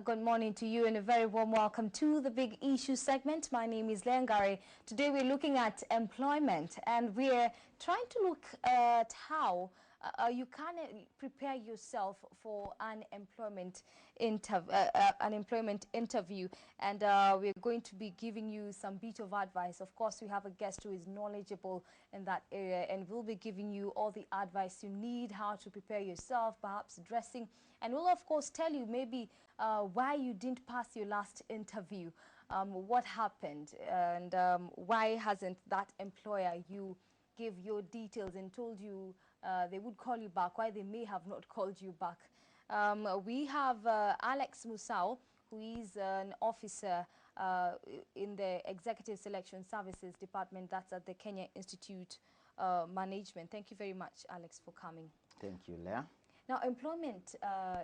Good morning to you and a very warm welcome to the Big Issue segment. My name is Lengari. Today we're looking at employment and we're trying to look at how you can prepare yourself for an employment interview. And we're going to be giving you some bit of advice. Of course, we have a guest who is knowledgeable in that area and we'll be giving you all the advice you need, how to prepare yourself, perhaps dressing. And we'll, of course, tell you maybe why you didn't pass your last interview, what happened, and why hasn't that employer you gave your details and told you they would call you back, why they may have not called you back. We have Alex Musau, who is an officer in the Executive Selection Services Department, that's at the Kenya Institute Management. Thank you very much, Alex, for coming. Thank you, Leah. Now, employment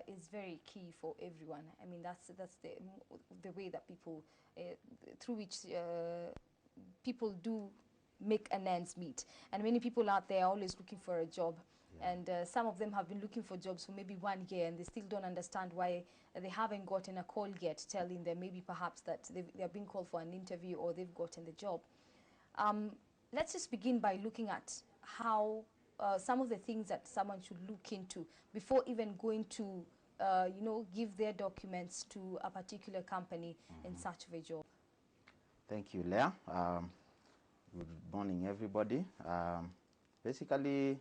is very key for everyone. I mean, that's the way that people, through which people do make an ends meet. And many people out there are always looking for a job. Yeah. And some of them have been looking for jobs for maybe 1 year and they still don't understand why they haven't gotten a call yet telling them maybe perhaps that they're being called for an interview or they've gotten the job. Let's just begin by looking at how some of the things that someone should look into before even going to, give their documents to a particular company in search of a job. Thank you, Leah. Good morning, everybody. Basically,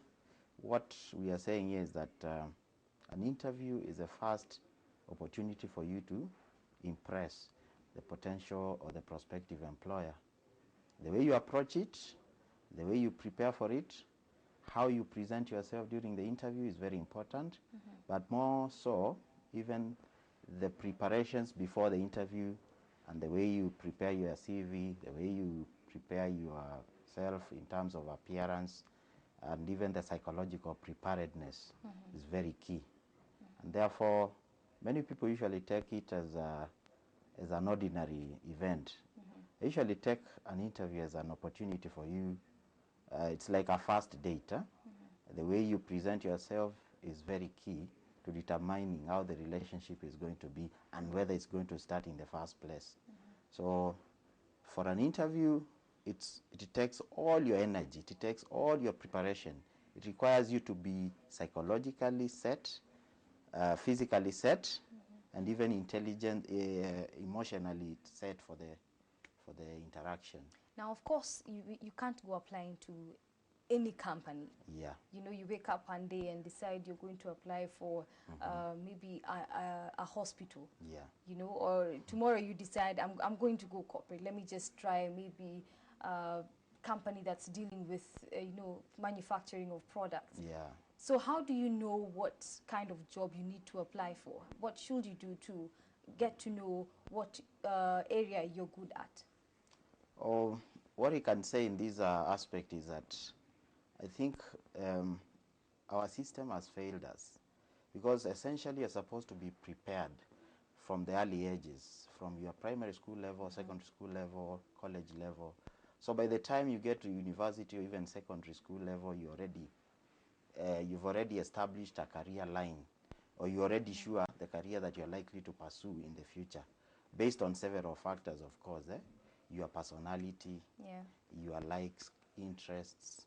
what we are saying here is that an interview is a first opportunity for you to impress the potential or the prospective employer. The way you approach it, the way you prepare for it, how you present yourself during the interview is very important, but more so, even the preparations before the interview and the way you prepare your CV, the way you prepare yourself in terms of appearance, and even the psychological preparedness is very key. And therefore, many people usually take it as an ordinary event. They usually take an interview as an opportunity for you. It's like a first date. The way you present yourself is very key to determining how the relationship is going to be and whether it's going to start in the first place. So for an interview, it takes all your energy, it takes all your preparation. It requires you to be psychologically set, physically set, and even intelligent, emotionally set for the interaction. Now, of course, you can't go applying to any company. Yeah. You know, you wake up one day and decide you're going to apply for maybe a hospital. Yeah. You know, or tomorrow you decide I'm going to go corporate. Let me just try maybe a company that's dealing with manufacturing of products. Yeah. So how do you know what kind of job you need to apply for? What should you do to get to know what area you're good at? Oh, what I can say in this aspect is that I think our system has failed us, because essentially you're supposed to be prepared from the early ages, from your primary school level, secondary school level, college level. So by the time you get to university or even secondary school level, you've already established a career line, or you're already sure the career that you're likely to pursue in the future, based on several factors, of course. Your personality, your likes, interests,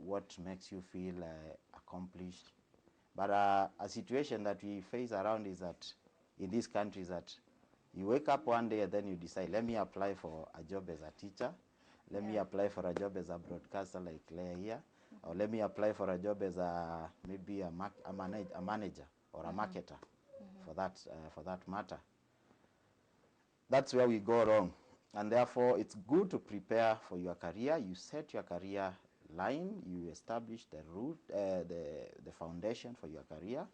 what makes you feel accomplished. But a situation that we face around is that in this country is that you wake up one day and then you decide, let me apply for a job as a teacher, let me apply for a job as a broadcaster like Leah here, or let me apply for a job as maybe a manager or a marketer for that matter. That's where we go wrong. And therefore, it's good to prepare for your career. You set your career line, you establish the route, the foundation for your career.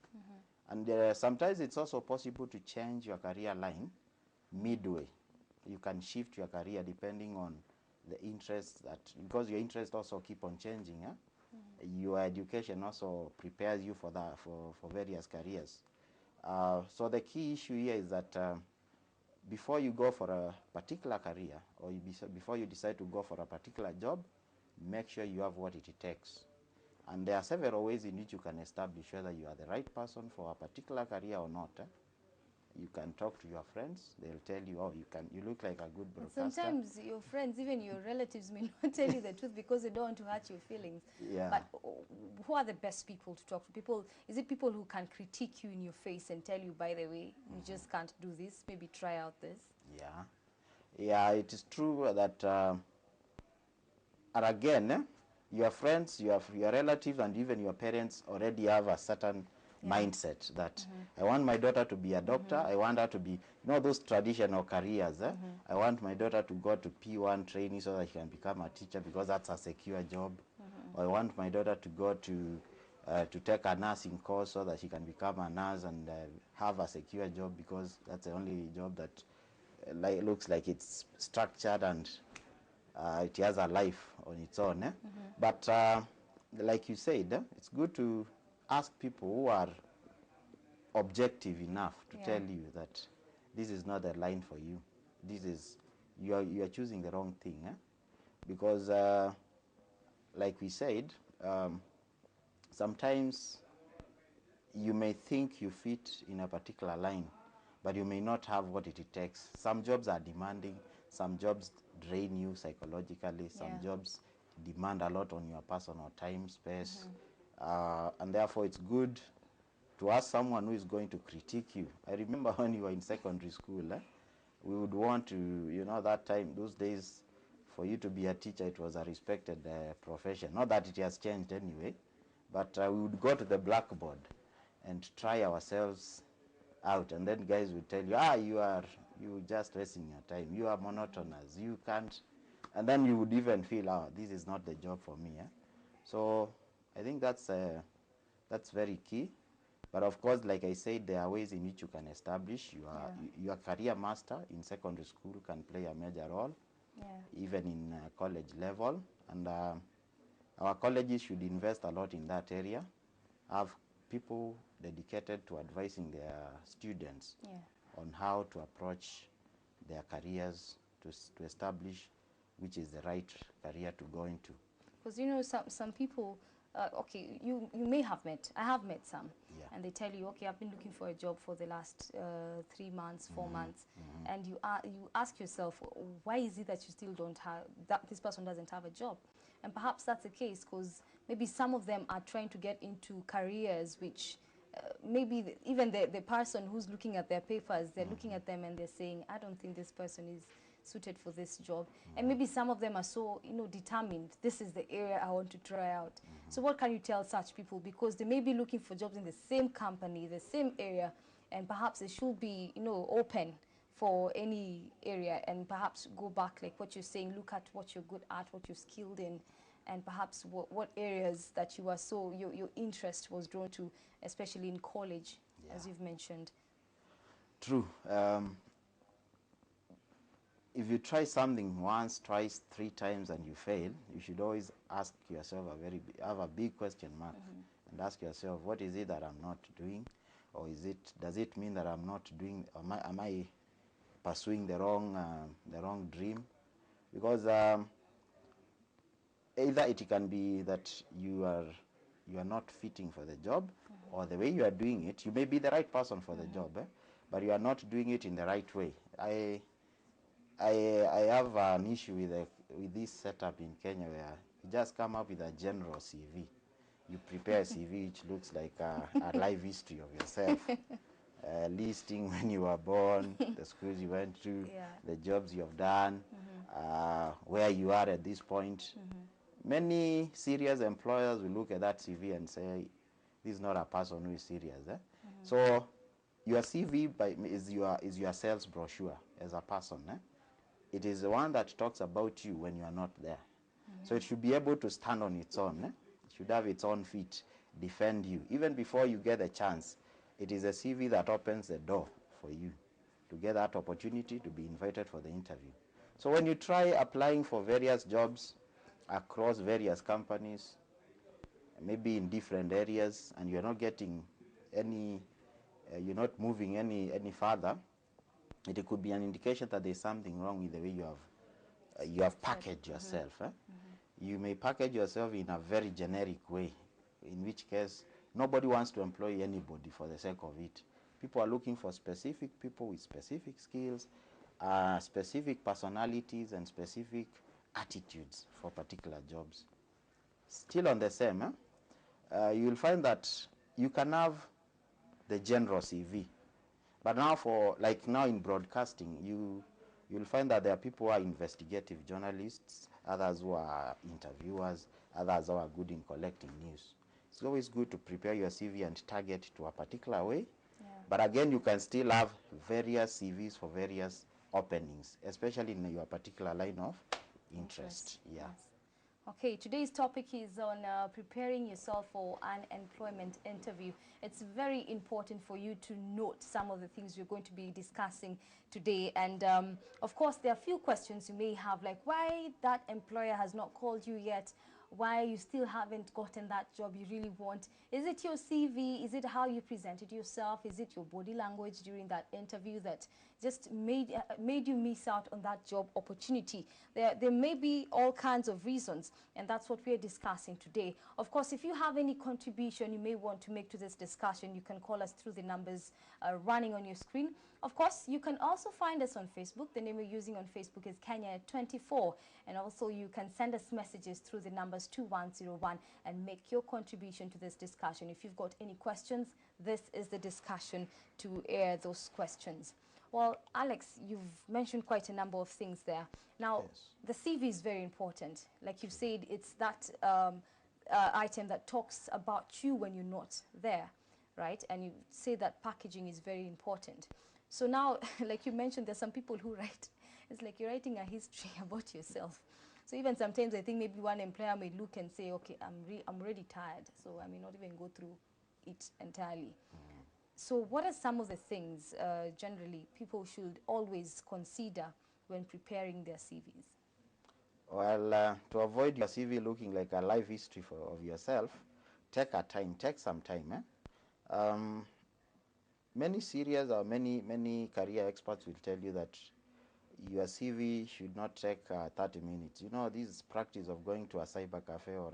And sometimes it's also possible to change your career line midway. You can shift your career depending on the interests because your interests also keep on changing. Your education also prepares you for that, for various careers. So the key issue here is that before you go for a particular career, or before you decide to go for a particular job, make sure you have what it takes. And there are several ways in which you can establish whether you are the right person for a particular career or not. you can talk to your friends. They'll tell you, oh, you look like a good And broadcaster. sometimes your friends, even your relatives, may not tell you the truth because they don't want to hurt your feelings. Yeah. But who are the best people to talk to? People, is it people who can critique you in your face and tell you, by the way, you just can't do this, maybe try out this? Yeah. Yeah, it is true that, and again, your friends, your relatives, and even your parents already have a certain mindset that I want my daughter to be a doctor, I want her to be, those traditional careers. I want my daughter to go to P1 training so that she can become a teacher because that's a secure job. Or I want my daughter to go to take a nursing course so that she can become a nurse and have a secure job because that's the only job that looks like it's structured and it has a life on its own. But like you said, it's good to ask people who are objective enough to tell you that this is not a line for you. This is, you are choosing the wrong thing. Because like we said, sometimes you may think you fit in a particular line, but you may not have what it takes. Some jobs are demanding, some jobs drain you psychologically, some jobs demand a lot on your personal time, space, and therefore it's good to ask someone who is going to critique you. I remember when you were in secondary school, we would want to, that time, those days, for you to be a teacher, it was a respected profession. Not that it has changed anyway, but we would go to the blackboard and try ourselves out, and then guys would tell you, you just wasting your time, you are monotonous, you can't, and then you would even feel, this is not the job for me. So I think that's very key. But of course, like I said, there are ways in which you can establish your career master in secondary school can play a major role, even in college level, and our colleges should invest a lot in that area, have people dedicated to advising their students on how to approach their careers to establish which is the right career to go into. Because some people, okay, you may have met, I have met some, and they tell you, okay, I've been looking for a job for the last 3 months, 4 months, and you ask yourself, why is it that you still don't have, that this person doesn't have a job? And perhaps that's the case because maybe some of them are trying to get into careers which maybe even the person who's looking at their papers, they're looking at them and they're saying, I don't think this person is suited for this job. And maybe some of them are so determined, this is the area I want to try out. So what can you tell such people? Because they may be looking for jobs in the same company, the same area, and perhaps they should be open for any area, and perhaps go back, like what you're saying, look at what you're good at, what you're skilled in, and perhaps what areas that you are your interest was drawn to, especially in college, as you've mentioned. True. If you try something once, twice, 3 times and you fail, you should always ask yourself have a big question mark and ask yourself, what is it that I'm not doing? Or does it mean that I'm not doing, am I pursuing the wrong dream? Because either it can be that you are not fitting for the job, or the way you are doing it, you may be the right person for the job, but you are not doing it in the right way. I have an issue with this setup in Kenya where you just come up with a general CV. You prepare a CV which looks like a life history of yourself, listing when you were born, the schools you went to, the jobs you have done, where you are at this point. Many serious employers will look at that CV and say, this is not a person who is serious. So your CV is your sales brochure as a person. It is the one that talks about you when you are not there. So it should be able to stand on its own. It should have its own feet, defend you. Even before you get a chance, it is a CV that opens the door for you to get that opportunity to be invited for the interview. So when you try applying for various jobs across various companies, maybe in different areas, and you're not getting any, you're not moving any further, it could be an indication that there's something wrong with the way you have packaged yourself. You may package yourself in a very generic way, in which case nobody wants to employ anybody for the sake of it. People are looking for specific people with specific skills, specific personalities, and specific attitudes for particular jobs. Still on the same, you will find that you can have the general CV, but now for, like now in broadcasting, you'll find that there are people who are investigative journalists, others who are interviewers, others who are good in collecting news. It's always good to prepare your CV and target to a particular way. Yeah. But again, you can still have various CVs for various openings, especially in your particular line of interest. Yeah. Yes. Okay, today's topic is on preparing yourself for an employment interview. It's very important for you to note some of the things we're going to be discussing today. And of course, there are a few questions you may have, like why that employer has not called you yet, why you still haven't gotten that job you really want. Is it your CV? Is it how you presented yourself? Is it your body language during that interview that just made you miss out on that job opportunity? There may be all kinds of reasons, and that's what we're discussing today. Of course, if you have any contribution you may want to make to this discussion, you can call us through the numbers running on your screen. Of course, you can also find us on Facebook. The name we're using on Facebook is Kenya24. And also you can send us messages through the numbers 2101 and make your contribution to this discussion. If you've got any questions, this is the discussion to air those questions. Well, Alex, you've mentioned quite a number of things there. Now, Yes. the CV is very important. Like you've said, it's that item that talks about you when you're not there, right? And you say that packaging is very important. So now, like you mentioned, there's some people who write, it's like you're writing a history about yourself. So even sometimes I think maybe one employer may look and say, okay, I'm really tired, so I may not even go through it entirely. So what are some of the things generally people should always consider when preparing their CVs? Well, to avoid your CV looking like a life history of yourself, take some time. Many serious or many career experts will tell you that your CV should not take 30 minutes. You know, this practice of going to a cyber cafe or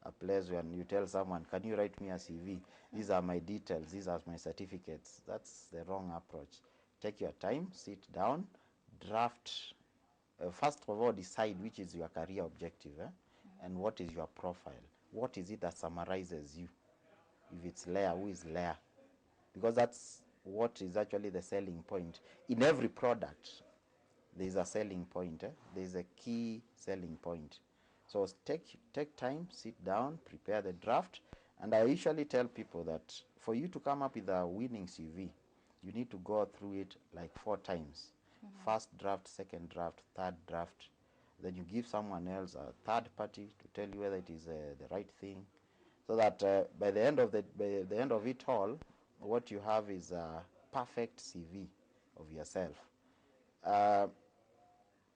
a place when you tell someone, can you write me a CV? These are my details, these are my certificates. That's the wrong approach. Take your time, sit down, draft. First of all, decide which is your career objective and what is your profile. What is it that summarizes you? If it's Leah, who is Leah? Because that's what is actually the selling point. In every product, there is a selling point. There is a key selling point. So take time, sit down, prepare the draft. And I usually tell people that for you to come up with a winning CV, you need to go through it like 4 times. First draft, second draft, third draft. Then you give someone else, a third party, to tell you whether it is the right thing. So that by the end of it all, what you have is a perfect CV of yourself.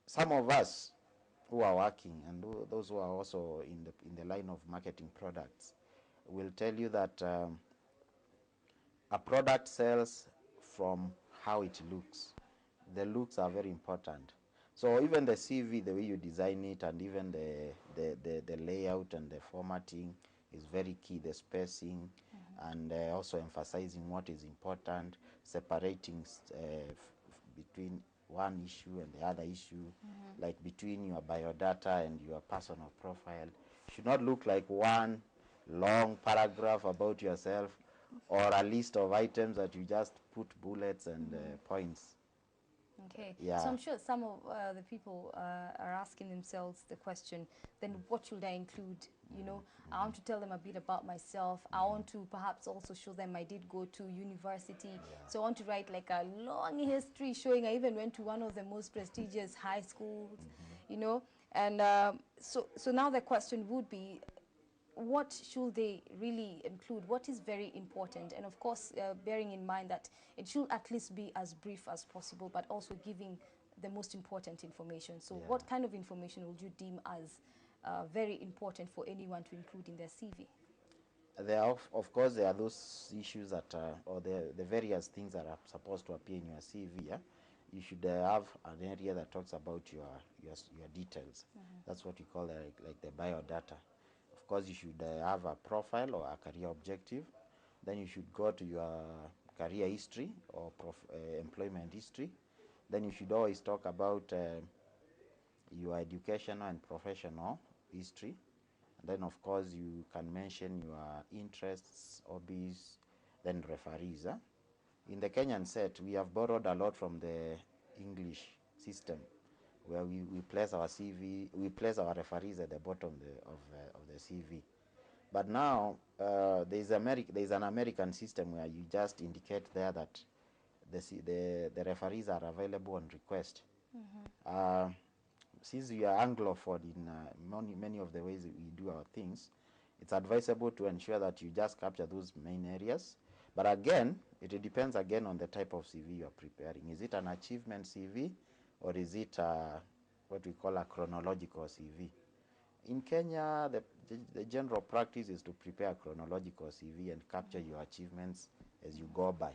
Some of us who are working and those who are also in the line of marketing products will tell you that a product sells from how it looks. The looks are very important. So even the CV, the way you design it, and even the layout and the formatting is very key. The spacing, and also emphasizing what is important, separating between one issue and the other issue, like between your biodata and your personal profile. Should not look like one long paragraph about yourself or a list of items that you just put bullets and points. Okay, Yeah. so I'm sure some of the people are asking themselves the question, then what should I include? You know, I want to tell them a bit about myself. I want to perhaps also show them I did go to university. So I want to write like a long history showing I even went to one of the most prestigious high schools, you know. And so now the question would be, what should they really include? What is very important? And of course, bearing in mind that it should at least be as brief as possible, but also giving the most important information. So what kind of information would you deem as very important for anyone to include in their CV? There are, of course, there are those issues that, or the various things that are supposed to appear in your CV. Yeah? You should have an area that talks about your details. That's what you call like the biodata. Of course, you should have a profile or a career objective. Then you should go to your career history or employment history. Then you should always talk about your educational and professional history. And then, of course, you can mention your interests, hobbies, then referees. In the Kenyan set, we have borrowed a lot from the English system, where we place our CV, we place our referees at the bottom of the CV. But now there's an American system where you just indicate there that the referees are available on request. Since we are Anglophone in many of the ways we do our things, it's advisable to ensure that you just capture those main areas. But again, it depends again on the type of CV you are preparing. Is it an achievement CV, or is it what we call a chronological CV? In Kenya, the general practice is to prepare a chronological CV and capture your achievements as you go by.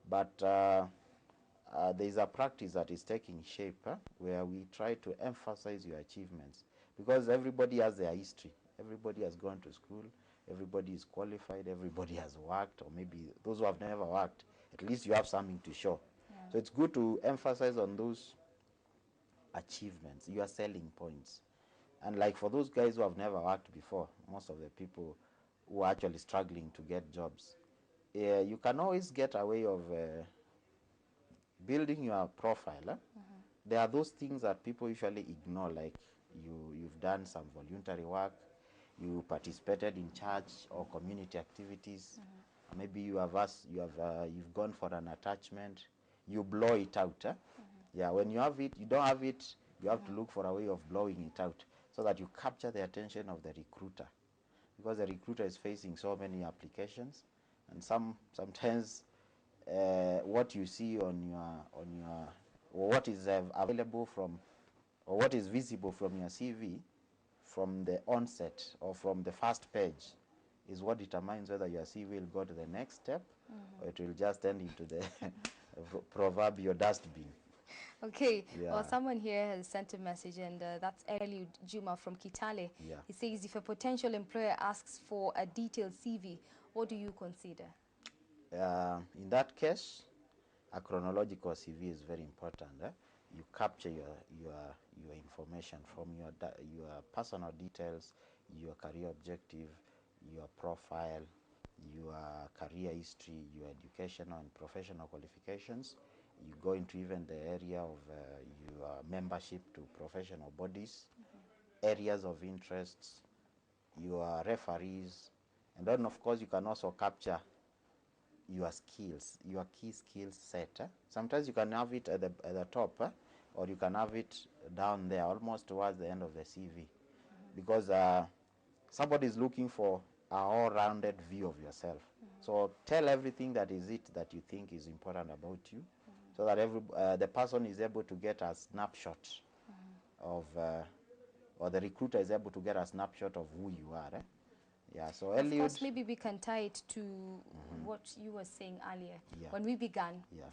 But there is a practice that is taking shape where we try to emphasize your achievements, because everybody has their history. Everybody has gone to school, everybody is qualified, everybody has worked, or maybe those who have never worked, at least you have something to show. Yeah. So it's good to emphasize on those achievements, your selling points. And like for those guys who have never worked before, most of the people who are actually struggling to get jobs, you can always get a way of building your profile. There are those things that people usually ignore, like you've done some voluntary work, you participated in church or community activities, maybe you've gone for an attachment, you blow it out. Yeah, when you have it, you don't have it, you have to look for a way of blowing it out so that you capture the attention of the recruiter, because the recruiter is facing so many applications, and sometimes what you see on your or what is available from, or what is visible from your CV from the onset or from the first page is what determines whether your CV will go to the next step or it will just end into the proverbial dustbin. Okay, yeah. Well, someone here has sent a message, and that's Eli Juma from Kitale. Yeah. He says, if a potential employer asks for a detailed CV, what do you consider? In that case, a chronological CV is very important. You capture your information from your personal details, your career objective, your profile, your career history, your educational and professional qualifications. You go into even the area of your membership to professional bodies, areas of interests, your referees, and then of course you can also capture your skills, your key skills set. Sometimes you can have it at the top, or you can have it down there, almost towards the end of the CV, because somebody is looking for a all-rounded view of yourself. So tell everything that is it that you think is important about you, so that the person is able to get a snapshot of, or the recruiter is able to get a snapshot of who you are. Yeah, so of course, maybe we can tie it to what you were saying earlier. Yeah. When we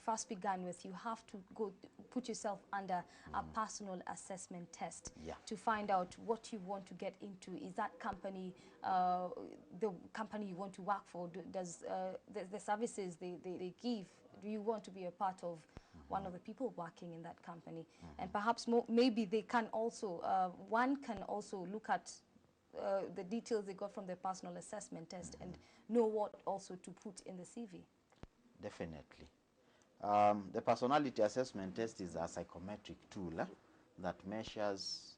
first began with, you have to put yourself under a personal assessment test to find out what you want to get into. Is that company the company you want to work for? Does the services they give, do you want to be a part of one of the people working in that company? And perhaps maybe they can also, one can also look at the details they got from their personal assessment test and know what also to put in the CV. Definitely. The personality assessment test is a psychometric tool that measures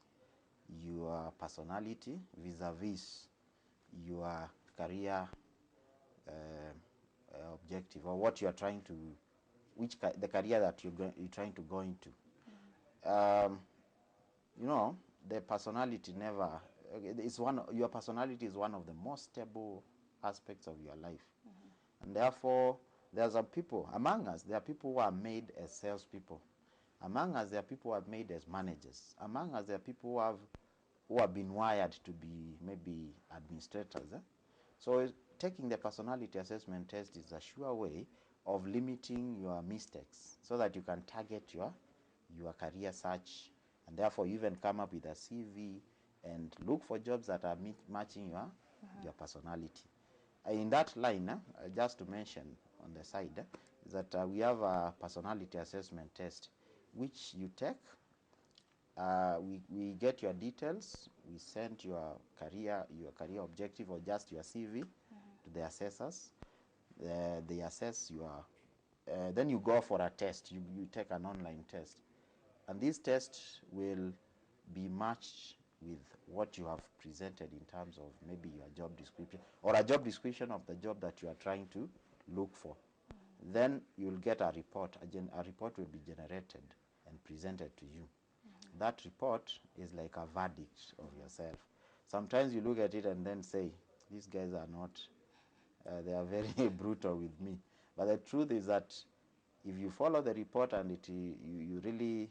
your personality vis-a-vis your career objective, or what you are trying to, the career that you're trying to go into. You know, the personality never, your personality is one of the most stable aspects of your life. And therefore, there are people among us, there are people who are made as salespeople. Among us, there are people who are made as managers. Among us, there are people who have been wired to be maybe administrators. So taking the personality assessment test is a sure way of limiting your mistakes, so that you can target your career search, and therefore you even come up with a CV and look for jobs that are matching your personality. In that line, just to mention, on the side, is that we have a personality assessment test, which you take. We get your details, we send your career objective or just your CV to the assessors. They assess your, then you go for a test, you take an online test. And this test will be matched with what you have presented in terms of maybe your job description or a job description of the job that you are trying to look for. Then you'll get a report. A report will be generated and presented to you. That report is like a verdict of yourself. Sometimes you look at it and then say, these guys are not, they are very brutal with me. But the truth is that if you follow the report and you really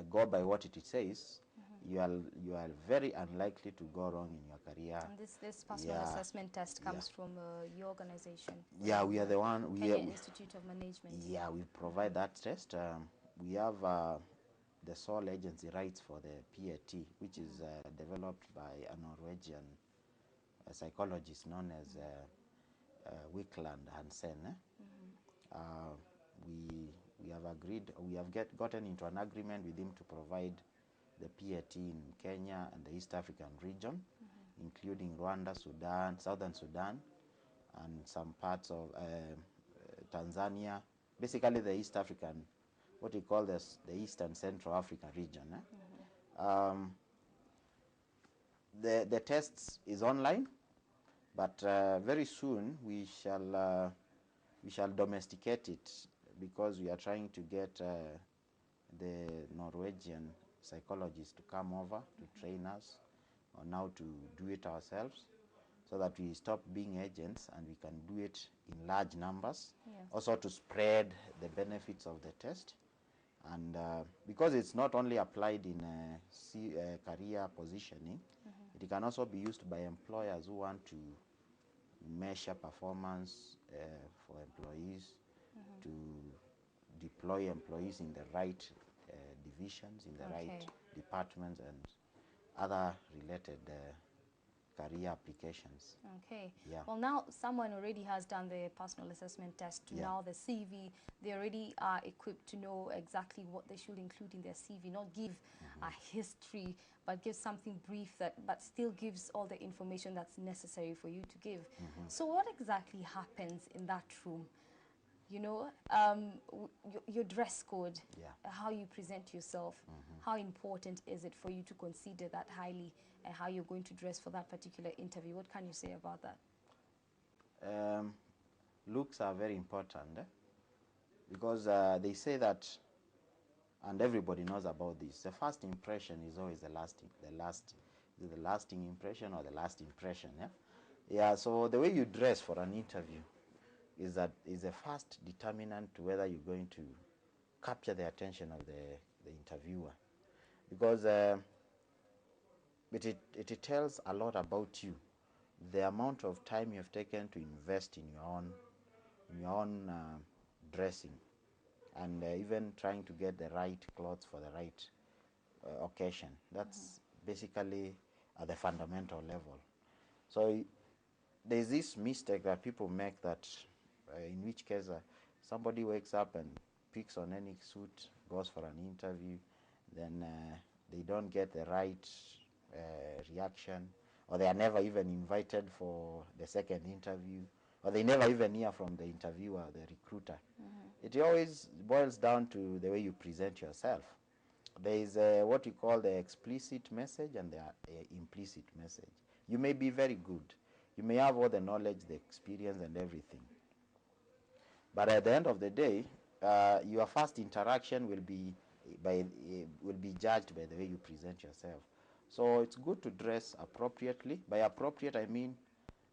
go by what it says, you are very unlikely to go wrong in your career. And this personal assessment test comes from your organization. Yeah, we are the one. Kenya Institute of Management. Yeah, we provide that test. We have the sole agency rights for the PAT, which is developed by a Norwegian psychologist known as Wickland Hansen. We have agreed, we have gotten into an agreement with him to provide the PAT in Kenya and the East African region, including Rwanda, Sudan, Southern Sudan, and some parts of Tanzania. Basically the East African, what we call this, the East and Central African region. The tests is online, but very soon we shall domesticate it, because we are trying to get the Norwegian psychologists to come over to train us on how to do it ourselves, so that we stop being agents and we can do it in large numbers. Yes. Also to spread the benefits of the test. And because it's not only applied in career positioning, it can also be used by employers who want to measure performance for employees, to deploy employees in the right divisions, in the right departments, and other related career applications. Okay. Yeah. Well, now someone already has done the personal assessment test. Now the CV, they already are equipped to know exactly what they should include in their CV. Not give a history, but give something brief but still gives all the information that's necessary for you to give. So what exactly happens in that room? You know, your dress code, how you present yourself, how important is it for you to consider that highly, and how you're going to dress for that particular interview? What can you say about that? Looks are very important, because they say that, and everybody knows about this, the first impression is always the lasting impression or the last impression. So the way you dress for an interview is a first determinant to whether you're going to capture the attention of the interviewer, because it tells a lot about you, the amount of time you've taken to invest in your own dressing, and even trying to get the right clothes for the right occasion. That's basically at the fundamental level. So there's this mistake that people make, that in which case somebody wakes up and picks on any suit, goes for an interview, then they don't get the right reaction, or they are never even invited for the second interview, or they never even hear from the interviewer, the recruiter. It always boils down to the way you present yourself. There is what we call the explicit message and the implicit message. You may be very good. You may have all the knowledge, the experience, and everything. But at the end of the day, your first interaction will be judged by the way you present yourself. So it's good to dress appropriately. By appropriate, I mean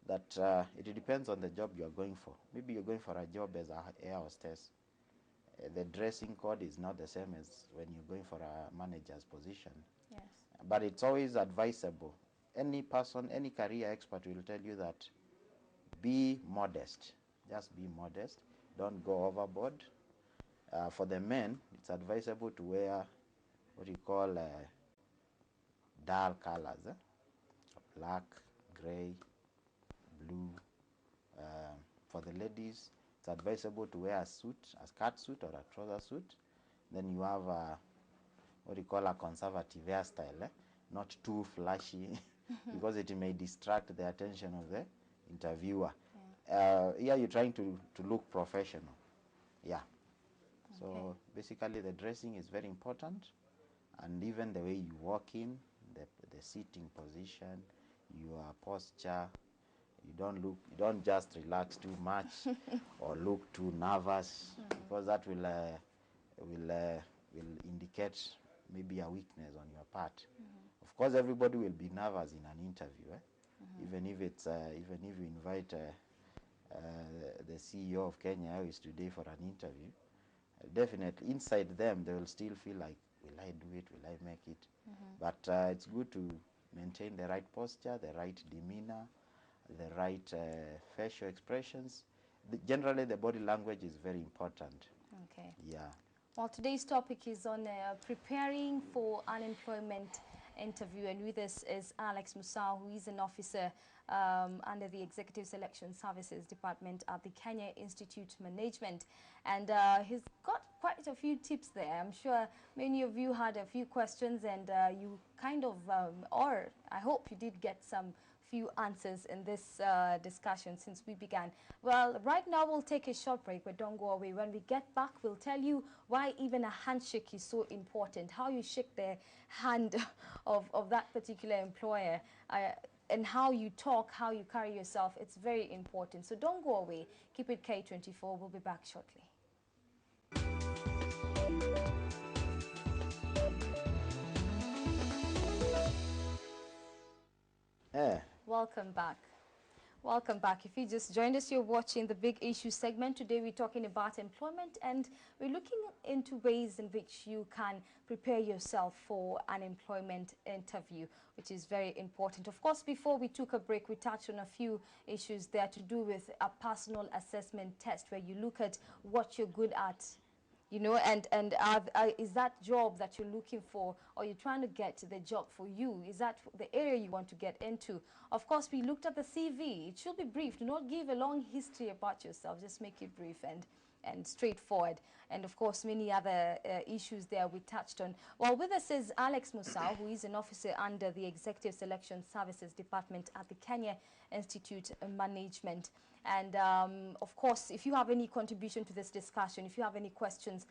that it depends on the job you are going for. Maybe you're going for a job as an air hostess. The dressing code is not the same as when you're going for a manager's position. Yes. But it's always advisable. Any person, any career expert will tell you that be modest. Just be modest. Don't go overboard. For the men, it's advisable to wear what you call dull colors. Black, gray, blue, For the ladies, it's advisable to wear a suit, a skirt suit or a trouser suit. Then you have what you call a conservative hairstyle, not too flashy, because it may distract the attention of the interviewer. Here you're trying to look professional. Yeah. So Okay. basically the dressing is very important, and even the way you walk in, the sitting position, your posture. You don't just relax too much or look too nervous, because that will indicate maybe a weakness on your part. Of course, everybody will be nervous in an interview, even if you invite the CEO of Kenya Airways today for an interview. Definitely inside them they will still feel like, will I do it, will I make it? But it's good to maintain the right posture, the right demeanor, the right facial expressions. Generally the body language is very important. Okay. Yeah. Well, today's topic is on preparing for unemployment interview, and with us is Alex Musau, who is an officer under the Executive Selection Services Department at the Kenya Institute Management. And he's got quite a few tips there. I'm sure many of you had a few questions, and you kind of, or I hope you did get some few answers in this discussion since we began. Well, right now we'll take a short break, but don't go away. When we get back, we'll tell you why even a handshake is so important, how you shake the hand of that particular employer, and how you talk, how you carry yourself. It's very important. So don't go away. Keep it K24. We'll be back shortly. Welcome back. Welcome back. If you just joined us, you're watching the Big Issue segment. Today we're talking about employment, and we're looking into ways in which you can prepare yourself for an employment interview, which is very important. Of course, before we took a break, we touched on a few issues there to do with a personal assessment test, where you look at what you're good at, you know, and is that job that you're looking for, or you're trying to get the job for you? Is that the area you want to get into? Of course, we looked at the CV. It should be brief. Do not give a long history about yourself. Just make it brief and straightforward. And of course, many other issues there we touched on. Well, with us is Alex Musau, who is an officer under the Executive Selection Services Department at the Kenya Institute of Management. And of course, if you have any contribution to this discussion, if you have any questions,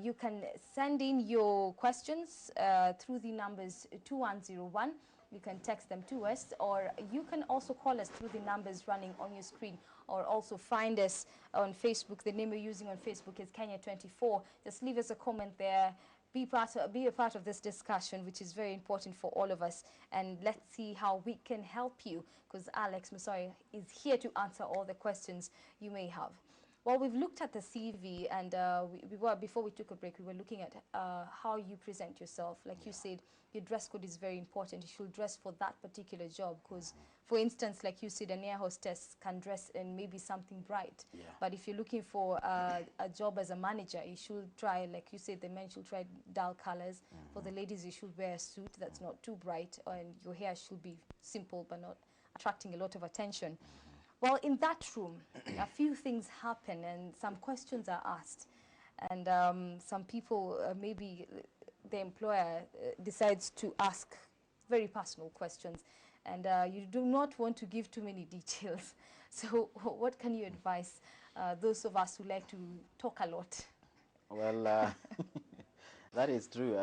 you can send in your questions through the numbers 2101. You can text them to us, or you can also call us through the numbers running on your screen, or also find us on Facebook. The name we're using on Facebook is Kenya24. Just leave us a comment there. Be a part of this discussion, which is very important for all of us. And let's see how we can help you, because Alex Musau is here to answer all the questions you may have. Well, we've looked at the CV, and before we took a break, we were looking at how you present yourself. Like you said, your dress code is very important. You should dress for that particular job, because, for instance, like you said, an air hostess can dress in maybe something bright. Yeah. But if you're looking for a job as a manager, you should try, like you said, the men should try dull colors. For the ladies, you should wear a suit that's not too bright, and your hair should be simple but not attracting a lot of attention. Well, in that room, a few things happen, and some questions are asked. And some people, maybe the employer decides to ask very personal questions. And you do not want to give too many details. So what can you advise those of us who like to talk a lot? Well, that is true.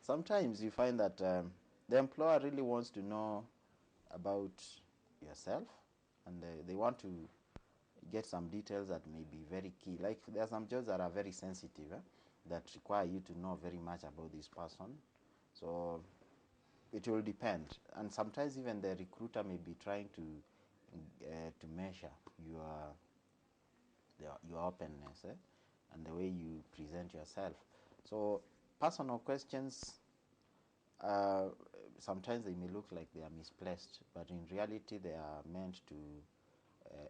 Sometimes you find that the employer really wants to know about yourself, and they want to get some details that may be very key. Like there are some jobs that are very sensitive, that require you to know very much about this person. So it will depend, and sometimes even the recruiter may be trying to measure your openness, and the way you present yourself. So personal questions, sometimes they may look like they are misplaced, but in reality they are meant to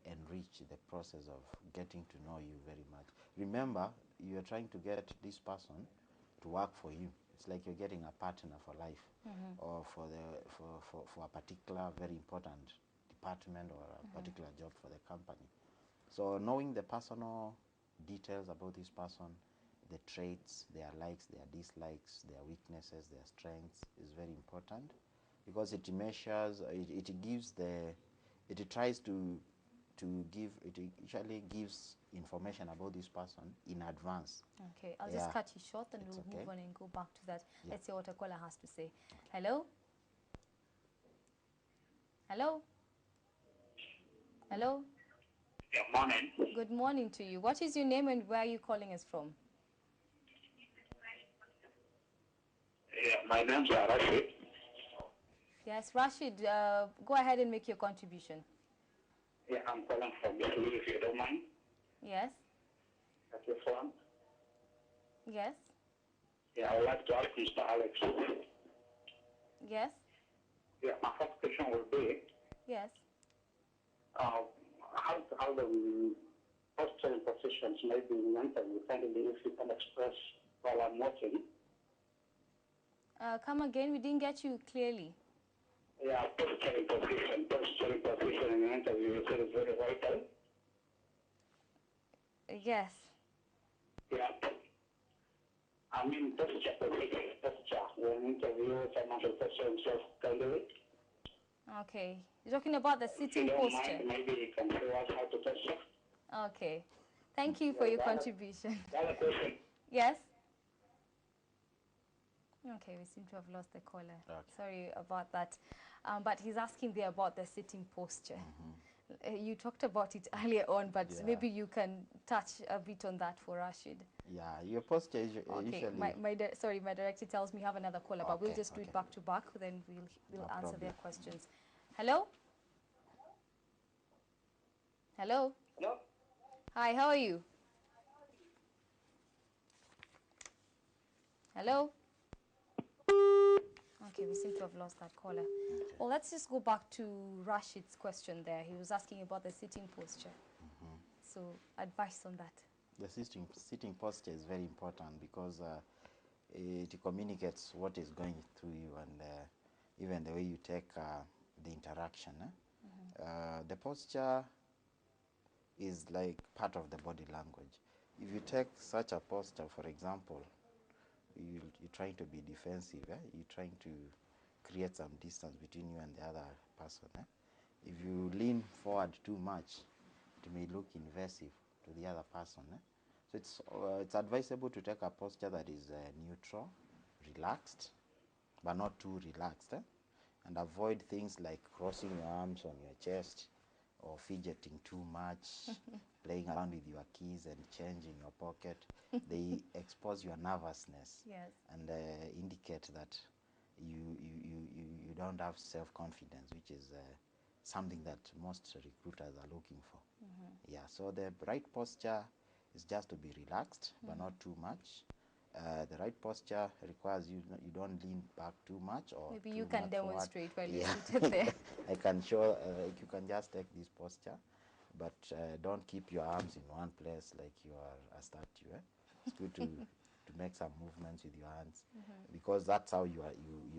enrich the process of getting to know you very much. Remember, you are trying to get this person to work for you. It's like you're getting a partner for life, or for a particular very important department or a particular job for the company. So knowing the personal details about this person, the traits, their likes, their dislikes, their weaknesses, their strengths is very important, because it measures, it gives the, it tries to give, it usually gives information about this person in advance. Okay, I'll just cut you short and we'll move on and go back to that. Let's see what a caller has to say. Hello? Hello? Hello? Good morning. Good morning to you. What is your name and where are you calling us from? Yeah, my name is Rashid. Yes, Rashid, go ahead and make your contribution. Yeah, I'm calling from Italy, if you don't mind. Yes. That's your phone. Yes. Yeah, I would like to ask Mr. Alex. Yes. Yeah, my first question will be, Yes. how the posturing positions may be in the interview, kindly if you can express while I'm watching. Come again, we didn't get you clearly. Yeah, posturing position in the interview, you said it's very vital. Yes. Yeah. I mean, posture, when interview someone to posture himself, candidate. Okay. You're talking about the sitting posture. Mind, maybe you can show us how to posture. Okay. Thank you for your contribution. Another question. Yes? Okay, we seem to have lost the caller. Okay. Sorry about that. But he's asking there about the sitting posture. You talked about it earlier on, but maybe you can touch a bit on that for Rashid. Yeah, your posture is usually... Sorry, my director tells me you have another caller, but we'll just do it back to back, then we'll answer their questions. Hello? Hello? Hello? Hi, how are you? Hello? Okay, we seem to have lost that caller. Well, let's just go back to Rashid's question there. He was asking about the sitting posture. So, advice on that. The sitting posture is very important because it communicates what is going through you, and even the way you take the interaction. The posture is like part of the body language. If you take such a posture, for example, you're trying to be defensive, you're trying to create some distance between you and the other person. If you lean forward too much, it may look invasive to the other person. So it's advisable to take a posture that is neutral, relaxed, but not too relaxed, and avoid things like crossing your arms on your chest or fidgeting too much, playing around with your keys and change in your pocket. They expose your nervousness and indicate that you don't have self-confidence, which is something that most recruiters are looking for. Yeah, so the right posture is just to be relaxed, but not too much. The right posture requires you don't lean back too much or maybe too you can much demonstrate forward. while you're seated there. I can show, you can just take this posture, but don't keep your arms in one place like you are a statue. It's good to make some movements with your hands, because that's how you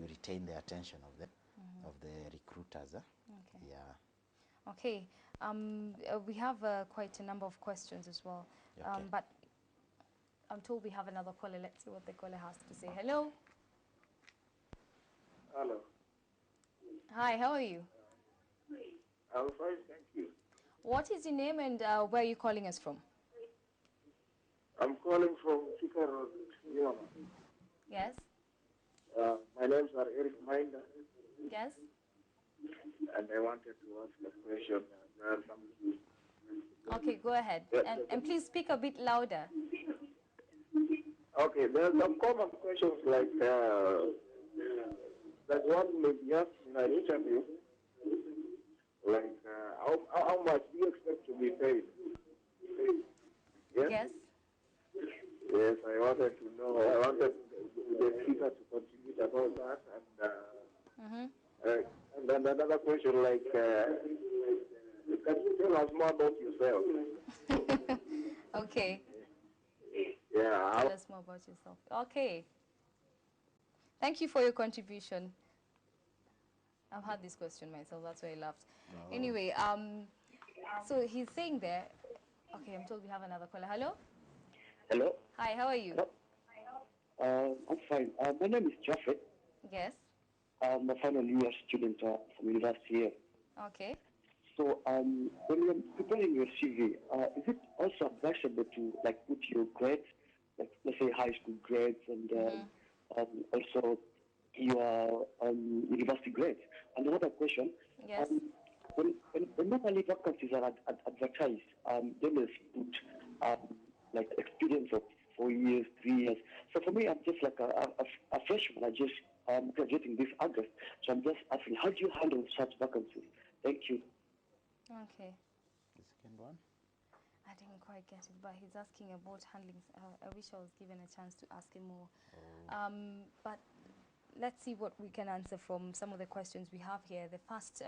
retain the attention of the recruiters. Okay. Yeah. Okay. We have quite a number of questions as well, but I'm told we have another caller. Let's see what the caller has to say. Hello. Hello. Hi, how are you? I'm fine, thank you. What is your name and where are you calling us from? I'm calling from Chica Road, Yama. Yes. My name's Eric Minder. Yes. And I wanted to ask a question. Okay, go ahead. And please speak a bit louder. Okay, there are some common questions like that one may be asked in an interview, like how much do you expect to be paid? Yes? Yes. Yes, I wanted to know. I wanted the speaker to contribute about that, and then another question like, can you tell us more about yourself? Okay. Yeah. Tell us more about yourself. Okay. Thank you for your contribution. I've had this question myself. That's why I laughed. Oh. Anyway, so he's saying there. Okay, I'm told we have another caller. Hello. Hello? Hi. How are you? Hello? I'm fine. My name is Jaffet. Yes. I'm a final year student from university here. Okay. So when you're preparing your CV, is it also advisable to like put your grades, like let's say high school grades and also your university grades? And another question, Yes. when normally vacancies are advertised, they will put like experience of 4 years, 3 years. So for me, I'm just like a freshman. I just graduating this August. So I'm just asking, how do you handle such vacancies? Thank you. Okay. The second one? I didn't quite get it, but he's asking about handling. I wish I was given a chance to ask him more. But let's see what we can answer from some of the questions we have here. The first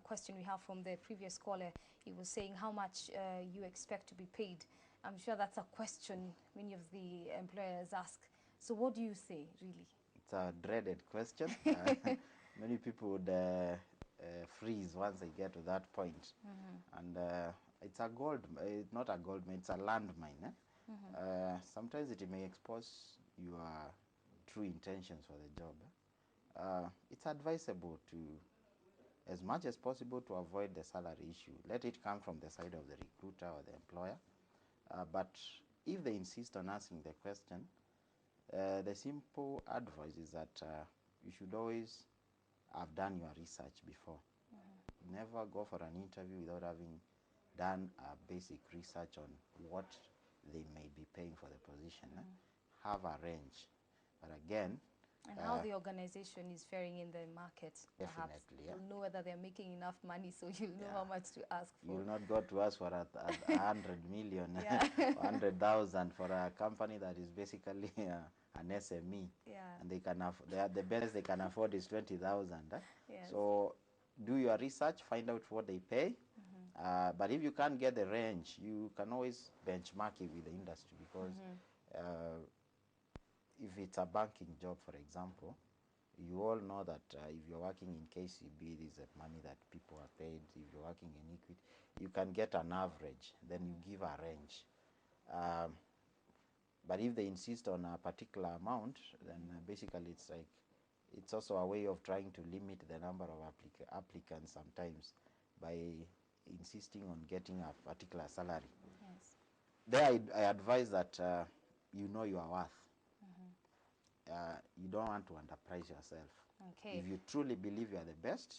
question we have from the previous caller, he was saying how much you expect to be paid. I'm sure that's a question many of the employers ask. So what do you say, really? It's a dreaded question. Many people would freeze once they get to that point. And it's a not a gold mine, it's a landmine. Sometimes it may expose your true intentions for the job. It's advisable to, as much as possible, to avoid the salary issue. Let it come from the side of the recruiter or the employer. But if they insist on asking the question, the simple advice is that you should always have done your research before. Never go for an interview without having done a basic research on what they may be paying for the position. Have a range. But again, and how the organization is faring in the market, perhaps. Definitely, yeah. You'll know whether they're making enough money, so you'll know how much to ask for. You'll not go to us for 100 million, 100,000 for a company that is basically an SME. And they can the best they can afford is 20,000. Yes. So do your research, find out what they pay. But if you can't get the range, you can always benchmark it with the industry, because if it's a banking job, for example, you all know that if you're working in KCB, this is the money that people are paid. If you're working in Equity, you can get an average, then you give a range. But if they insist on a particular amount, then basically it's also a way of trying to limit the number of applicants sometimes by insisting on getting a particular salary. Yes. There I advise that you know your worth. You don't want to underprice yourself. Okay. If you truly believe you are the best,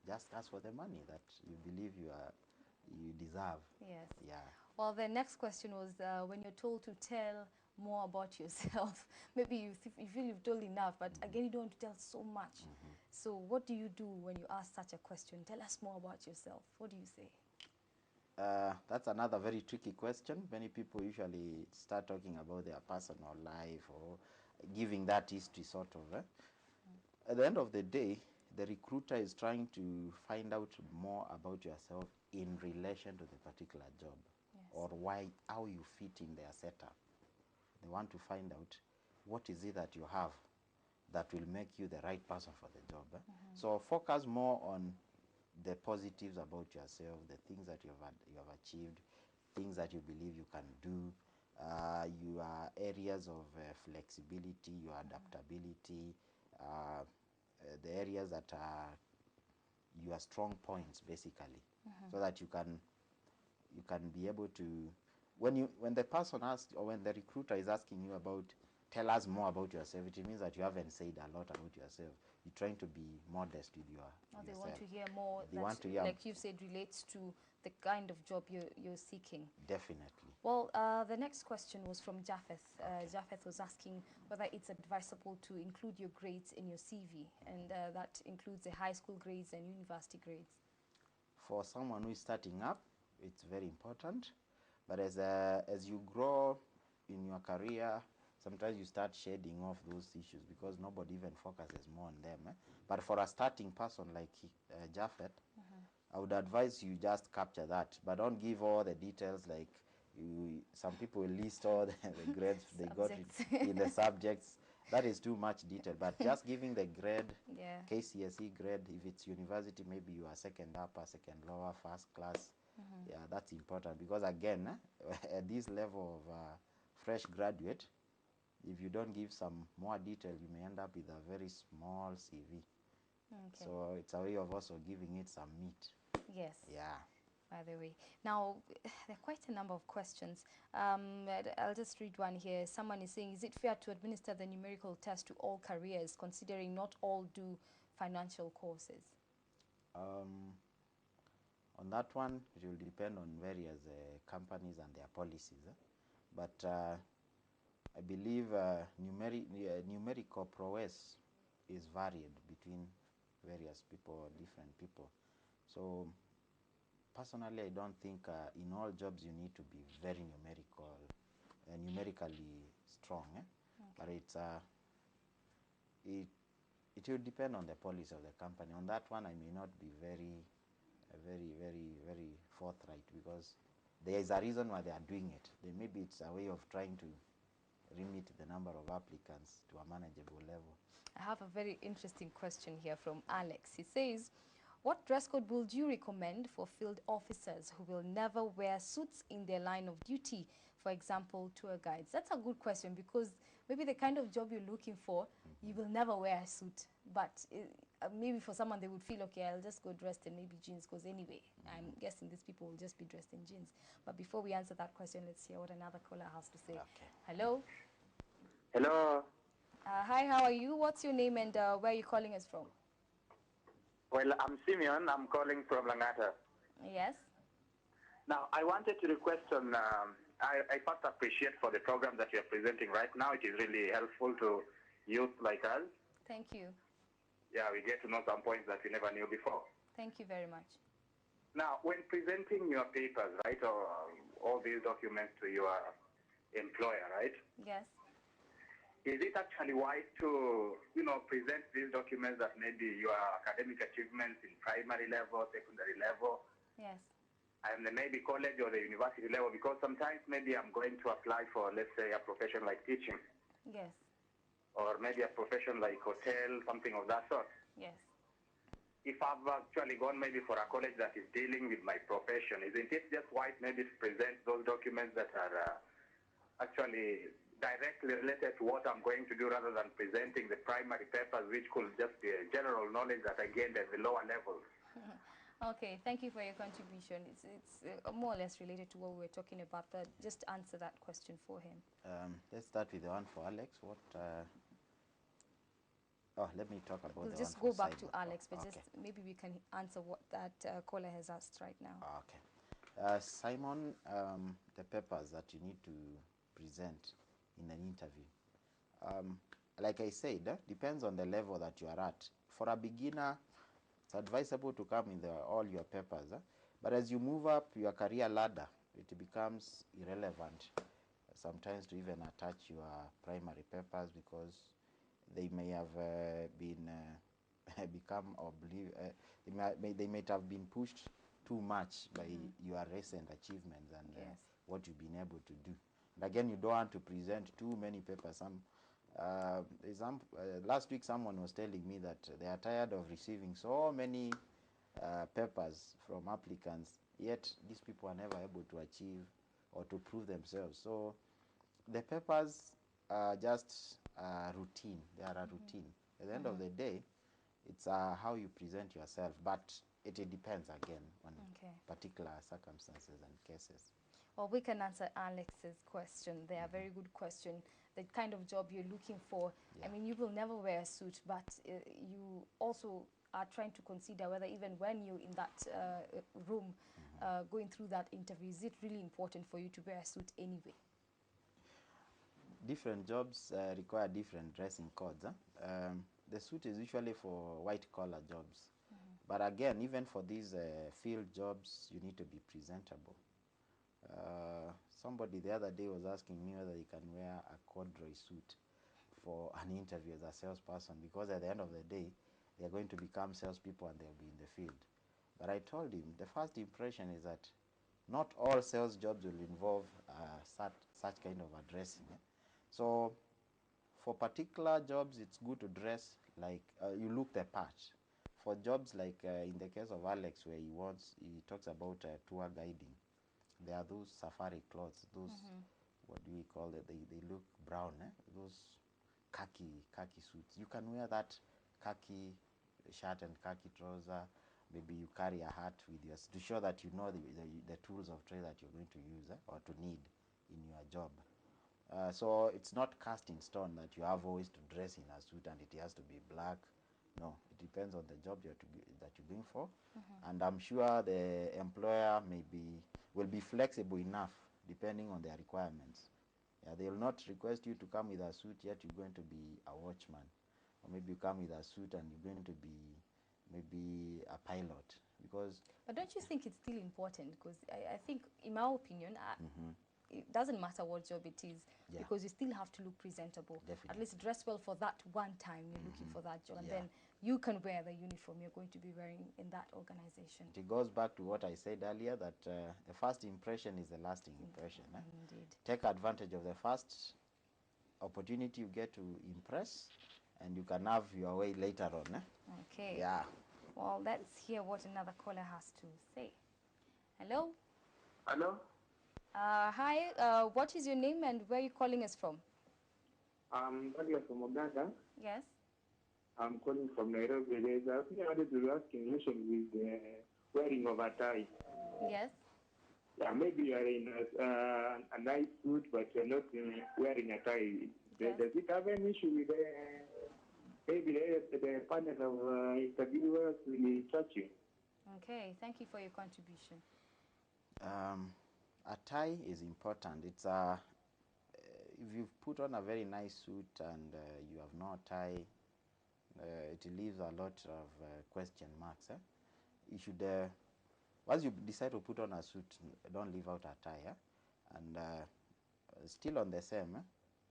just ask for the money that you believe you deserve. Yes. Yeah. Well, the next question was when you're told to tell more about yourself. Maybe you feel you've told enough, but again, you don't want to tell so much. So what do you do when you ask such a question? Tell us more about yourself. What do you say? That's another very tricky question. Many people usually start talking about their personal life or giving that history, sort of. At the end of the day, the recruiter is trying to find out more about yourself in relation to the particular job, or how you fit in their setup. They want to find out what is it that you have that will make you the right person for the job. So focus more on the positives about yourself, the things that you have achieved, things that you believe you can do, your areas of flexibility, your adaptability, the areas that are your strong points, basically, so that you can be able to, when the person asks, or when the recruiter is asking you about, tell us more about yourself, it means that you haven't said a lot about yourself. You're trying to be modest with yourself. They want to hear more. They want to hear, like you said, relates to the kind of job you're seeking. Definitely. Well, the next question was from Japheth. Japheth was asking whether it's advisable to include your grades in your CV, and that includes the high school grades and university grades. For someone who is starting up, it's very important. But as you grow in your career, sometimes you start shading off those issues because nobody even focuses more on them. But for a starting person like Japheth, I would advise you just capture that, but don't give all the details. Like some people will list all the grades they got in the subjects. that is too much detail. But just giving the grade, Yeah. KCSE grade, if it's university, maybe you are second upper, second lower, first class. Yeah, that's important because again, at this level of fresh graduate, if you don't give some more detail, you may end up with a very small CV. Okay. So it's a way of also giving it some meat. Yes. Yeah. By the way, now there are quite a number of questions. I'll just read one here. Someone is saying, is it fair to administer the numerical test to all careers, considering not all do financial courses? On that one, it will depend on various companies and their policies. But I believe numerical prowess is varied between various people, different people. So personally, I don't think in all jobs you need to be very numerically strong. Okay. But it will depend on the policy of the company. On that one, I may not be very forthright because there is a reason why they are doing it. Maybe it's a way of trying to limit the number of applicants to a manageable level. I have a very interesting question here from Alex. He says, what dress code would you recommend for field officers who will never wear suits in their line of duty? For example, tour guides. That's a good question because maybe the kind of job you're looking for, you will never wear a suit. But maybe for someone, they would feel, okay, I'll just go dressed in maybe jeans because anyway, I'm guessing these people will just be dressed in jeans. But before we answer that question, let's hear what another caller has to say. Okay. Hello? Hello. Hi, how are you? What's your name and where are you calling us from? Well, I'm Simeon. I'm calling from Langata. Yes. Now, I wanted to request on, I first appreciate for the program that you're presenting right now. It is really helpful to youth like us. Thank you. Yeah, we get to know some points that we never knew before. Thank you very much. Now, when presenting your papers, right, or all these documents to your employer, right? Yes. Is it actually wise to, present these documents that maybe your academic achievements in primary level, secondary level, Yes. and then maybe college or the university level? Because sometimes maybe I'm going to apply for, let's say, a profession like teaching. Yes. Or maybe a profession like hotel, something of that sort. Yes. If I've actually gone maybe for a college that is dealing with my profession, isn't it just wise maybe to present those documents that are actually directly related to what I'm going to do rather than presenting the primary papers, which could just be a general knowledge that I gained at the lower levels? Okay, thank you for your contribution. It's more or less related to what we were talking about, but just answer that question for him. Let's start with the one for Alex. Let me talk about We'll the just one go for back Simon. to Alex, but Okay. just maybe we can answer what that caller has asked right now. Okay. Simon, the papers that you need to present in an interview. Like I said, depends on the level that you are at. For a beginner, it's advisable to come with all your papers. But as you move up your career ladder, it becomes irrelevant sometimes to even attach your primary papers because they may have become they might have been pushed too much by your recent achievements and Yes. what you've been able to do. And again, you don't want to present too many papers. Last week someone was telling me that they are tired of receiving so many papers from applicants, yet these people are never able to achieve or to prove themselves. So the papers are just routine. They are a routine. At the end of the day, it's how you present yourself, but it depends again on particular circumstances and cases. Well, we can answer Alex's question. They are very good question. The kind of job you're looking for. Yeah. I mean, you will never wear a suit, but you also are trying to consider whether even when you're in that room going through that interview, is it really important for you to wear a suit anyway? Different jobs require different dressing codes. The suit is usually for white-collar jobs. But again, even for these field jobs, you need to be presentable. Somebody the other day was asking me whether he can wear a corduroy suit for an interview as a salesperson, because at the end of the day, they're going to become salespeople and they'll be in the field. But I told him the first impression is that not all sales jobs will involve such kind of addressing. So for particular jobs, it's good to dress like you look the part. For jobs like in the case of Alex, where he talks about tour guiding, there are those safari clothes, those, what do we call it? They look brown, those khaki suits. You can wear that khaki shirt and khaki trouser. Maybe you carry a hat with you to show that you know the tools of trade that you're going to use or to need in your job. So it's not cast in stone that you have always to dress in a suit and it has to be black. No, it depends on the job that you're going for. And I'm sure the employer will be flexible enough depending on their requirements. Yeah, they will not request you to come with a suit yet you're going to be a watchman. Or maybe you come with a suit and you're going to be maybe a pilot. But don't you think it's still important? Because I think, in my opinion, it doesn't matter what job it is, because you still have to look presentable. Definitely. At least dress well for that one time you're looking for that job, and then you can wear the uniform you're going to be wearing in that organization. It goes back to what I said earlier, that the first impression is the lasting impression. Indeed. Take advantage of the first opportunity you get to impress, and you can have your way later on. Okay. Yeah. Well, let's hear what another caller has to say. Hello? Hello? Hi, what is your name and where are you calling us from? I'm calling from Uganda. Yes? I'm calling from Nairobi. I think I wanted to ask in relation with the wearing of a tie. Yes? Yeah, maybe you are in a nice suit, but you're not wearing a tie. Yes. Does it have any issue with maybe the panel of interviewers will touch you? Okay, thank you for your contribution. A tie is important. It's if you've put on a very nice suit and you have no tie, it leaves a lot of question marks. You should, once you decide to put on a suit, don't leave out a tie. And still on the same,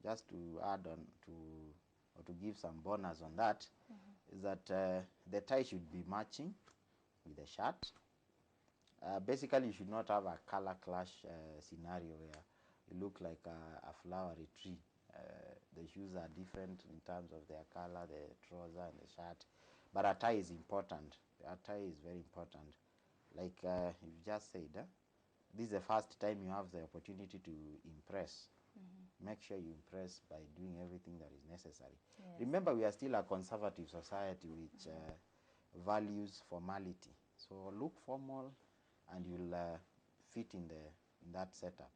just to add on or to give some bonus on that, is that the tie should be matching with the shirt. Basically, you should not have a color clash scenario where you look like a flowery tree. The shoes are different in terms of their color, the trouser and the shirt. But a tie is important. A tie is very important. Like you just said, this is the first time you have the opportunity to impress. Make sure you impress by doing everything that is necessary. Yes. Remember, we are still a conservative society which values formality. So look formal and you'll fit in that setup.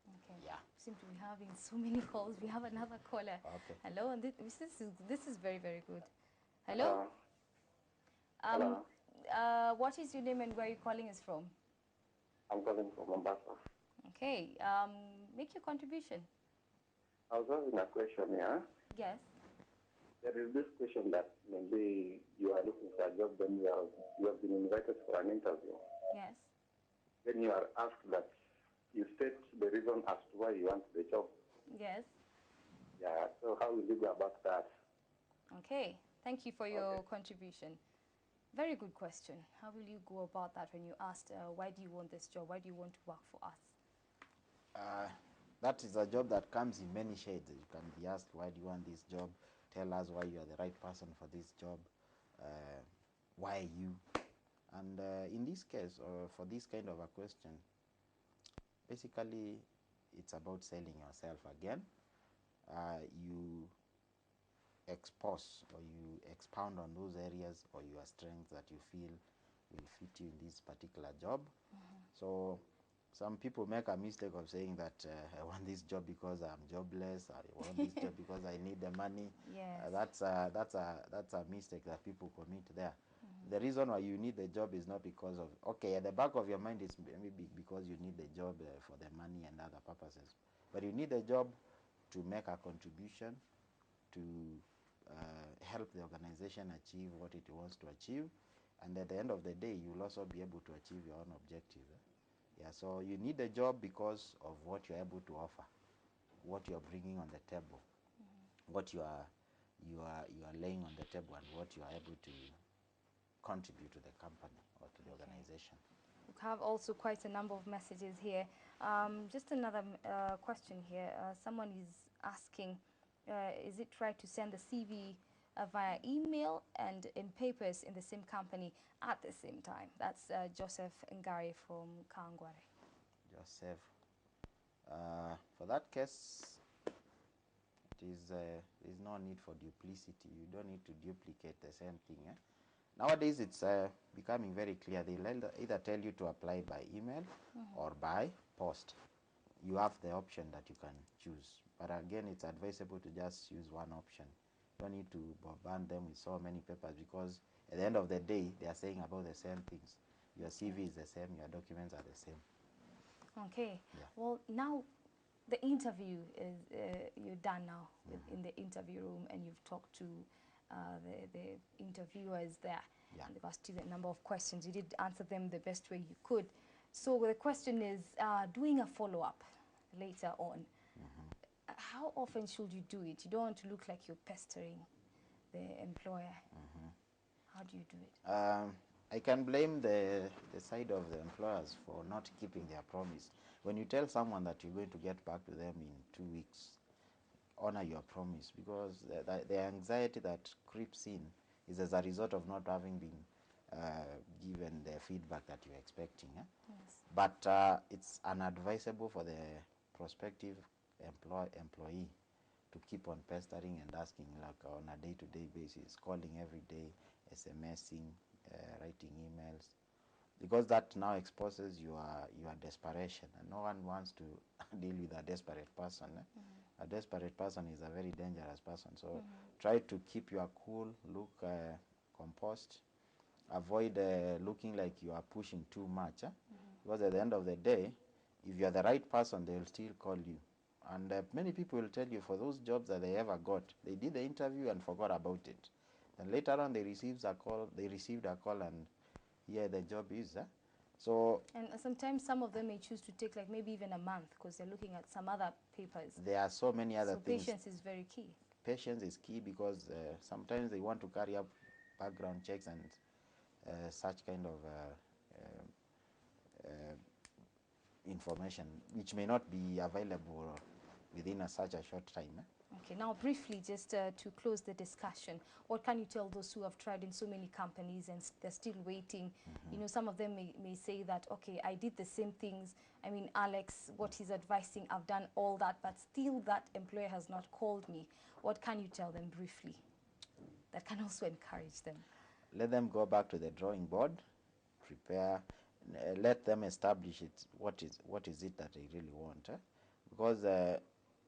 Okay. Yeah. We seem to be having so many calls. We have another caller. Okay. Hello, and this is very, very good. Hello? Hello. What is your name and where are you calling us from? I'm calling from Mombasa. Okay, make your contribution. I was having a question here. Yes. There is this question that maybe you are looking for a job, then you have been invited for an interview. Yes. Then you are asked that you state the reason as to why you want the job. Yes. Yeah, so how will you go about that? Okay, thank you for your contribution. Very good question. How will you go about that when you asked, why do you want this job? Why do you want to work for us? That is a job that comes in many shades. You can be asked, why do you want this job? Tell us why you are the right person for this job. Why you? And in this case, or for this kind of a question, basically it's about selling yourself again. You expose or you expound on those areas or your strengths that you feel will fit you in this particular job. So some people make a mistake of saying that I want this job because I'm jobless, or I want this job because I need the money. Yes. That's a mistake that people commit there. The reason why you need the job is not because of, okay, at the back of your mind it's maybe because you need the job for the money and other purposes. But you need the job to make a contribution, to help the organization achieve what it wants to achieve. And at the end of the day, you'll also be able to achieve your own objective. Yeah, so you need a job because of what you're able to offer, what you're bringing on the table, what you are laying on the table, and what you are able to contribute to the company or to the organization. We have also quite a number of messages here. Just another question here. Someone is asking, is it right to send the CV via email and in papers in the same company at the same time? That's Joseph Ngari from Kangware. Joseph. For that case, there's no need for duplicity. You don't need to duplicate the same thing. Nowadays, it's becoming very clear. They'll either tell you to apply by email or by post. You have the option that you can choose. But again, it's advisable to just use one option. You don't need to bombard them with so many papers, because at the end of the day, they are saying about the same things. Your CV is the same, your documents are the same. Okay. Yeah. Well, now the interview is you're done now in the interview room, and you've talked to the interviewers there. Yeah. And they've asked you a number of questions. You did answer them the best way you could. So the question is, doing a follow-up later on, how often should you do it? You don't want to look like you're pestering the employer. How do you do it? I can blame the side of the employers for not keeping their promise. When you tell someone that you're going to get back to them in 2 weeks, honor your promise, because the anxiety that creeps in is as a result of not having been given the feedback that you're expecting. Yes. But it's unadvisable for the prospective employee to keep on pestering and asking, like on a day-to-day basis, calling every day, SMSing, writing emails, because that now exposes your desperation, and no one wants to deal with a desperate person. A desperate person is a very dangerous person. So try to keep your cool, look composed, avoid looking like you are pushing too much, because at the end of the day, if you are the right person, they will still call you. And many people will tell you, for those jobs that they ever got, they did the interview and forgot about it. Then later on, they received a call, and here the job is. So, and sometimes some of them may choose to take like maybe even a month, because they're looking at some other papers. There are so many other things. So patience is very key. Patience is key, because sometimes they want to carry up background checks and such kind of information, which may not be available within such a short time. Okay, now briefly, just to close the discussion, what can you tell those who have tried in so many companies and they're still waiting? You know, some of them may say that, okay, I did the same things. I mean, Alex, what he's advising, I've done all that, but still that employer has not called me. What can you tell them briefly that can also encourage them? Let them go back to the drawing board, prepare, let them establish it. What is it that they really want? Because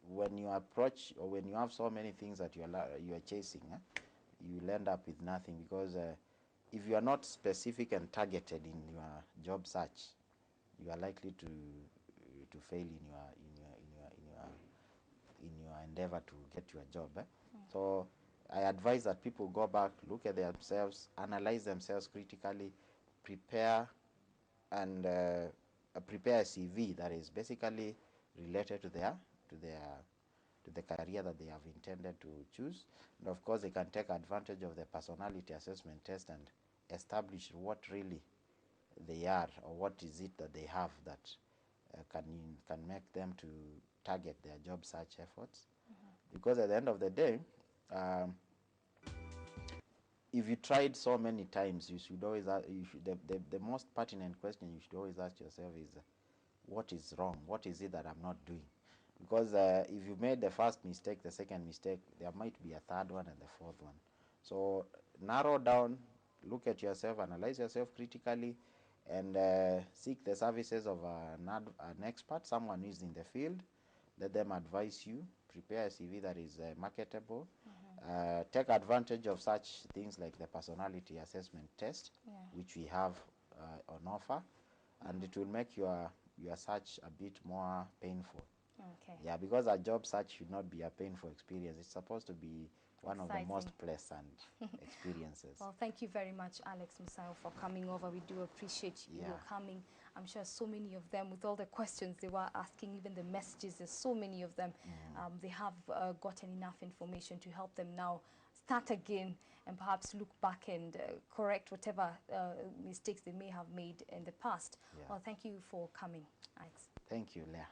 when you approach, or when you have so many things that you are chasing, you will end up with nothing. Because if you are not specific and targeted in your job search, you are likely to fail in your endeavor to get your job. So I advise that people go back, look at themselves, analyze themselves critically, prepare prepare a CV that is basically related to the career that they have intended to choose. And of course, they can take advantage of the personality assessment test and establish what really they are, or what is it that they have that can make them to target their job search efforts. Because at the end of the day, if you tried so many times, you should always the most pertinent question you should always ask yourself is, what is wrong? What is it that I'm not doing? Because if you made the first mistake, the second mistake, there might be a third one and the fourth one. So narrow down, look at yourself, analyze yourself critically, and seek the services of an expert, someone who is in the field. Let them advise you. Prepare a CV that is marketable. Take advantage of such things like the personality assessment test, which we have on offer, and it will make your search a bit more painful. Okay. Yeah, because a job search should not be a painful experience. It's supposed to be one of the most pleasant experiences. Well, thank you very much, Alex Musau, for coming over. We do appreciate you coming. I'm sure so many of them, with all the questions they were asking, even the messages, there's so many of them, they have gotten enough information to help them now start again and perhaps look back and correct whatever mistakes they may have made in the past. Well, thank you for coming, Alex. Thank you, Leah.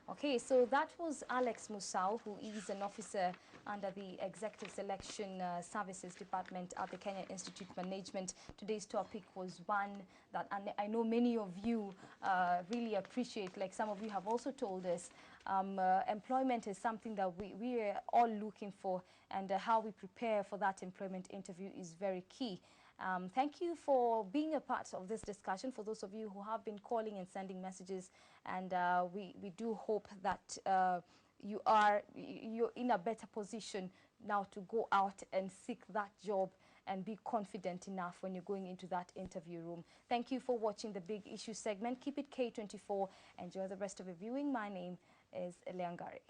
Okay, so that was Alex Musau, who is an officer under the Executive Selection Services Department at the Kenya Institute of Management. Today's topic was one that I know many of you really appreciate. Like some of you have also told us, employment is something that we are all looking for, and how we prepare for that employment interview is very key. Thank you for being a part of this discussion, for those of you who have been calling and sending messages, and we do hope that you're in a better position now to go out and seek that job and be confident enough when you're going into that interview room. Thank you for watching the Big Issue segment. Keep it K24. Enjoy the rest of your viewing. My name is Eleangari.